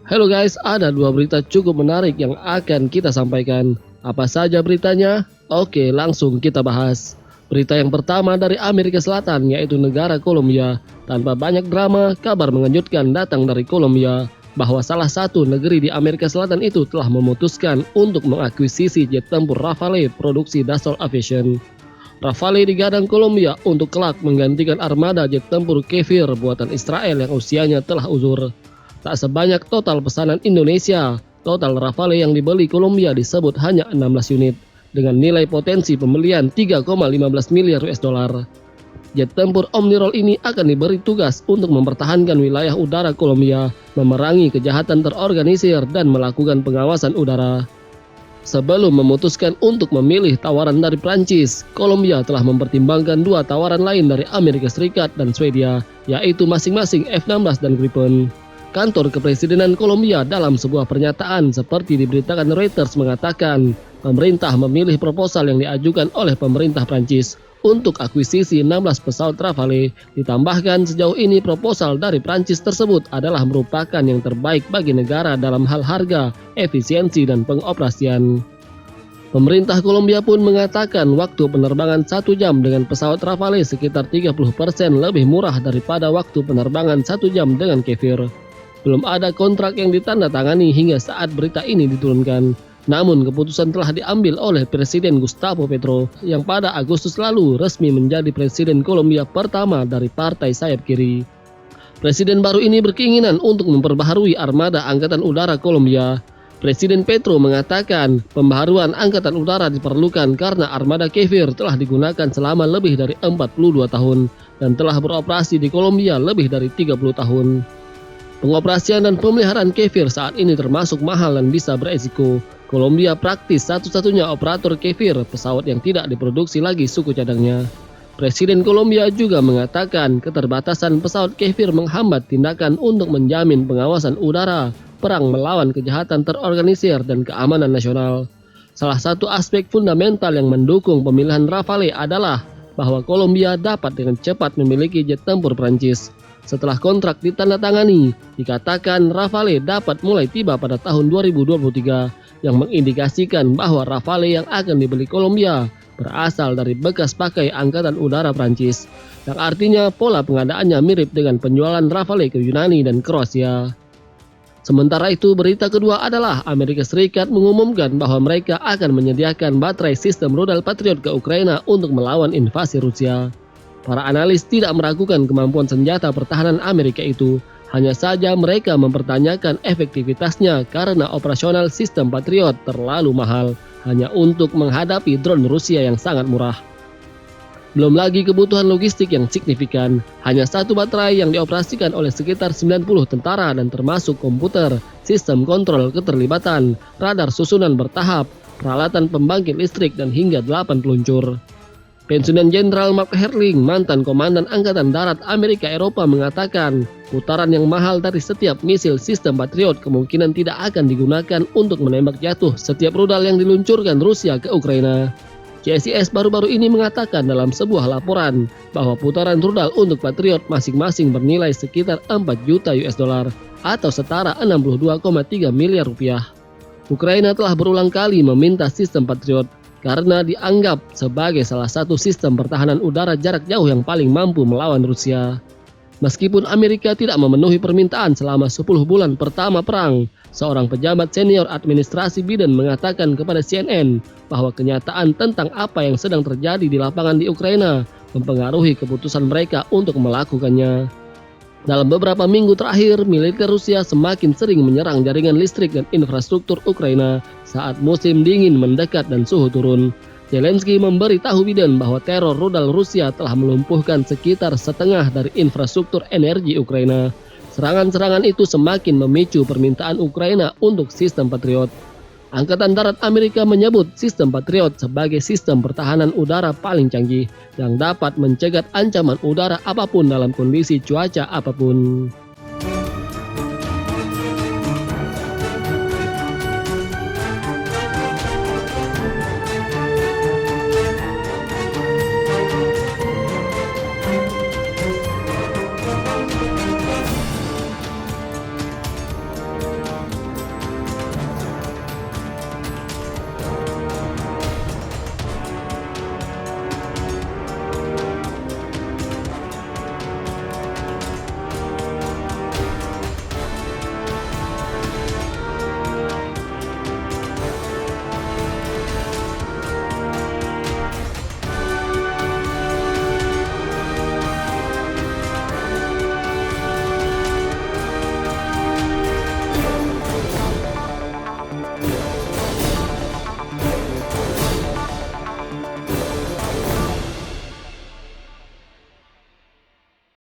Halo guys, ada dua berita cukup menarik yang akan kita sampaikan. Apa saja beritanya? Oke, langsung kita bahas. Berita yang pertama dari Amerika Selatan, yaitu negara Kolombia. Tanpa banyak drama, kabar mengejutkan datang dari Kolombia bahwa salah satu negeri di Amerika Selatan itu telah memutuskan untuk mengakuisisi jet tempur Rafale produksi Dassault Aviation. Rafale digadang Kolombia untuk kelak menggantikan armada jet tempur Kefir buatan Israel yang usianya telah uzur. Tak sebanyak total pesanan Indonesia, total Rafale yang dibeli Kolombia disebut hanya 16 unit dengan nilai potensi pembelian 3,15 miliar US dollar. Jet tempur Omnirol ini akan diberi tugas untuk mempertahankan wilayah udara Kolombia, memerangi kejahatan terorganisir dan melakukan pengawasan udara. Sebelum memutuskan untuk memilih tawaran dari Prancis, Kolombia telah mempertimbangkan dua tawaran lain dari Amerika Serikat dan Swedia, yaitu masing-masing F-16 dan Gripen. Kantor Kepresidenan Kolombia dalam sebuah pernyataan seperti diberitakan Reuters mengatakan, pemerintah memilih proposal yang diajukan oleh pemerintah Prancis untuk akuisisi 16 pesawat Rafale. Ditambahkan sejauh ini proposal dari Prancis tersebut adalah merupakan yang terbaik bagi negara dalam hal harga, efisiensi, dan pengoperasian. Pemerintah Kolombia pun mengatakan waktu penerbangan 1 jam dengan pesawat Rafale sekitar 30% lebih murah daripada waktu penerbangan 1 jam dengan Kefir. Belum ada kontrak yang ditandatangani hingga saat berita ini diturunkan. Namun keputusan telah diambil oleh Presiden Gustavo Petro yang pada Agustus lalu resmi menjadi Presiden Kolombia pertama dari partai sayap kiri. Presiden baru ini berkeinginan untuk memperbaharui armada Angkatan Udara Kolombia. Presiden Petro mengatakan pembaharuan Angkatan Udara diperlukan karena armada Kefir telah digunakan selama lebih dari 42 tahun dan telah beroperasi di Kolombia lebih dari 30 tahun. Pengoperasian dan pemeliharaan Kefir saat ini termasuk mahal dan bisa beresiko. Kolombia praktis satu-satunya operator Kefir, pesawat yang tidak diproduksi lagi suku cadangnya. Presiden Kolombia juga mengatakan keterbatasan pesawat Kefir menghambat tindakan untuk menjamin pengawasan udara, perang melawan kejahatan terorganisir, dan keamanan nasional. Salah satu aspek fundamental yang mendukung pemilihan Rafale adalah bahwa Kolombia dapat dengan cepat memiliki jet tempur Prancis. Setelah kontrak ditandatangani, dikatakan Rafale dapat mulai tiba pada tahun 2023 yang mengindikasikan bahwa Rafale yang akan dibeli Kolombia berasal dari bekas pakai Angkatan Udara Prancis, yang artinya pola pengadaannya mirip dengan penjualan Rafale ke Yunani dan Kroasia. Sementara itu, berita kedua adalah Amerika Serikat mengumumkan bahwa mereka akan menyediakan baterai sistem rudal Patriot ke Ukraina untuk melawan invasi Rusia. Para analis tidak meragukan kemampuan senjata pertahanan Amerika itu, hanya saja mereka mempertanyakan efektivitasnya karena operasional sistem Patriot terlalu mahal hanya untuk menghadapi drone Rusia yang sangat murah. Belum lagi kebutuhan logistik yang signifikan, hanya satu baterai yang dioperasikan oleh sekitar 90 tentara dan termasuk komputer, sistem kontrol keterlibatan, radar susunan bertahap, peralatan pembangkit listrik, dan hingga 8 peluncur. Pensiunan Jenderal Mark Herling, mantan Komandan Angkatan Darat Amerika Eropa, mengatakan putaran yang mahal dari setiap misil sistem Patriot kemungkinan tidak akan digunakan untuk menembak jatuh setiap rudal yang diluncurkan Rusia ke Ukraina. CSIS baru-baru ini mengatakan dalam sebuah laporan bahwa putaran rudal untuk Patriot masing-masing bernilai sekitar 4 juta US dollar atau setara 62,3 miliar rupiah. Ukraina telah berulang kali meminta sistem Patriot karena dianggap sebagai salah satu sistem pertahanan udara jarak jauh yang paling mampu melawan Rusia. Meskipun Amerika tidak memenuhi permintaan selama 10 bulan pertama perang, seorang pejabat senior administrasi Biden mengatakan kepada CNN bahwa kenyataan tentang apa yang sedang terjadi di lapangan di Ukraina mempengaruhi keputusan mereka untuk melakukannya. Dalam beberapa minggu terakhir, militer Rusia semakin sering menyerang jaringan listrik dan infrastruktur Ukraina saat musim dingin mendekat dan suhu turun. Zelensky memberitahu Biden bahwa teror rudal Rusia telah melumpuhkan sekitar setengah dari infrastruktur energi Ukraina. Serangan-serangan itu semakin memicu permintaan Ukraina untuk sistem Patriot. Angkatan Darat Amerika menyebut sistem Patriot sebagai sistem pertahanan udara paling canggih yang dapat mencegat ancaman udara apapun dalam kondisi cuaca apapun.